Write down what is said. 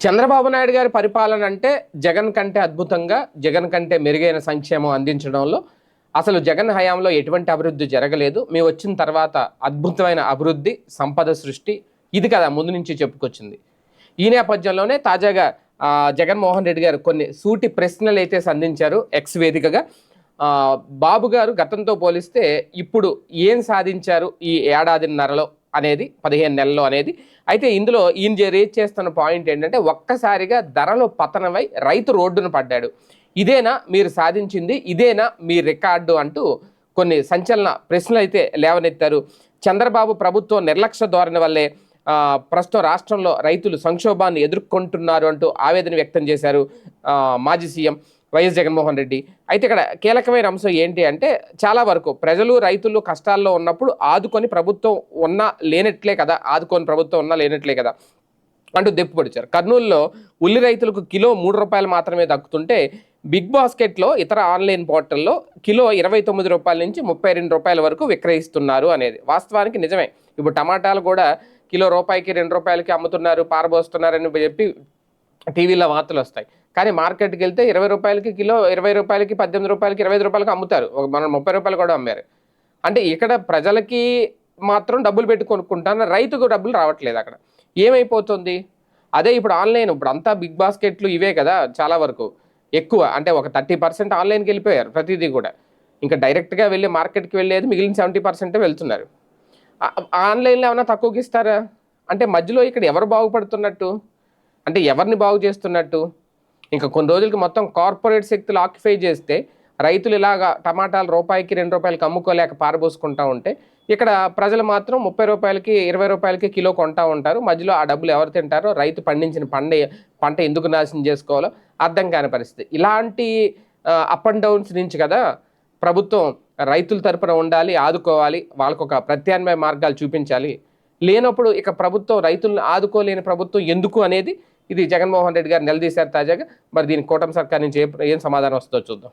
చంద్రబాబు నాయుడు గారి పరిపాలన అంటే జగన్ కంటే అద్భుతంగా, జగన్ కంటే మెరుగైన సంక్షేమం అందించడంలో అసలు జగన్ హయాంలో ఎటువంటి అభివృద్ధి జరగలేదు. మేము వచ్చిన తర్వాత అద్భుతమైన అభివృద్ధి, సంపద సృష్టి ఇది కదా ముందు నుంచి చెప్పుకొచ్చింది. ఈ నేపథ్యంలోనే తాజాగా జగన్మోహన్ రెడ్డి గారు కొన్ని సూటి ప్రశ్నలు అయితే సంధించారు ఎక్స్ వేదికగా. బాబు గారు గతంతో పోలిస్తే ఇప్పుడు ఏం సాధించారు ఈ ఏడాదిన్నరలో అనేది, 15 నెలల్లో అనేది. అయితే ఇందులో ఈయన రేజ్ చేస్తున్న పాయింట్ ఏంటంటే, ఒక్కసారిగా ధరలు పతనమై రైతు రోడ్డున పడ్డాడు. ఇదేనా మీరు సాధించింది, ఇదేనా మీ రికార్డు అంటూ కొన్ని సంచలన ప్రశ్నలు అయితే లేవనెత్తారు. చంద్రబాబు ప్రభుత్వం నిర్లక్ష్య ధోరణి వల్లే ప్రస్తుతం రాష్ట్రంలో రైతులు సంక్షోభాన్ని ఎదుర్కొంటున్నారు అంటూ ఆవేదన వ్యక్తం చేశారు మాజీ సీఎం వైఎస్ జగన్మోహన్ రెడ్డి. అయితే ఇక్కడ కీలకమైన అంశం ఏంటి అంటే, చాలా వరకు ప్రజలు రైతులు కష్టాల్లో ఉన్నప్పుడు ఆదుకొని ప్రభుత్వం ఉన్నా లేనట్లే కదా, ఆదుకొని ప్రభుత్వం ఉన్నా లేనట్లే కదా అంటూ దెప్పుపడిచారు. కర్నూలులో ఉల్లి రైతులకు కిలో 3 రూపాయలు మాత్రమే దక్కుతుంటే, బిగ్ బాస్కెట్లో ఇతర ఆన్లైన్ పోర్టల్లో కిలో 29 రూపాయల నుంచి 32 రూపాయల వరకు విక్రయిస్తున్నారు అనేది వాస్తవానికి నిజమే. ఇప్పుడు టమాటాలు కూడా కిలో రూపాయికి 2 రూపాయలకి అమ్ముతున్నారు, పారబోస్తున్నారని చెప్పి టీవీలో వార్తలు వస్తాయి. కానీ మార్కెట్కి వెళ్తే 20 రూపాయలకి కిలో, 20 రూపాయలకి, 18 రూపాయలకి, 25 రూపాయలకి అమ్ముతారు. మనం 30 రూపాయలు కూడా అమ్మారు. అంటే ఇక్కడ ప్రజలకి మాత్రం డబ్బులు పెట్టి కొనుక్కుంటాను, రైతుకు డబ్బులు రావట్లేదు. అక్కడ ఏమైపోతుంది? అదే ఇప్పుడు ఆన్లైన్, ఇప్పుడు అంతా బిగ్ బాస్కెట్లు ఇవే కదా చాలా వరకు ఎక్కువ. అంటే ఒక 30% ఆన్లైన్కి వెళ్ళిపోయారు ప్రతిదీ కూడా. ఇంకా డైరెక్ట్గా వెళ్ళి మార్కెట్కి వెళ్ళేది మిగిలిన 70% వెళ్తున్నారు. ఆన్లైన్లో ఏమైనా తక్కువకి ఇస్తారా? అంటే మధ్యలో ఇక్కడ ఎవరు బాగుపడుతున్నట్టు, అంటే ఎవరిని బాగు చేస్తున్నట్టు? ఇంకా కొన్ని రోజులకి మొత్తం కార్పొరేట్ శక్తులు ఆక్యుపై చేస్తే రైతులు ఇలాగా టమాటాలు రూపాయికి 2 రూపాయలకి అమ్ముకోలేక పారబోసుకుంటూ ఉంటే, ఇక్కడ ప్రజలు మాత్రం 30 రూపాయలకి 20 రూపాయలకి కిలో కొంటూ ఉంటారు. మధ్యలో ఆ డబ్బులు ఎవరు తింటారో, రైతు పండించిన పంట ఎందుకు నాశనం చేసుకోవాలో అర్థం కాని పరిస్థితి. ఇలాంటి అప్ అండ్ డౌన్స్ నుంచి కదా ప్రభుత్వం రైతుల తరపున ఉండాలి, ఆదుకోవాలి, వాళ్ళకు ఒక ప్రత్యామ్నాయ మార్గాలు చూపించాలి. లేనప్పుడు ఇక ప్రభుత్వం రైతులను ఆదుకోలేని ప్రభుత్వం ఎందుకు అనేది ఇది జగన్మోహన్ రెడ్డి గారు నిలదీశారు తాజాగా. మరి దీనికి కూటమి సర్కార్ నుంచి ఏం సమాధానం వస్తుందో చూద్దాం.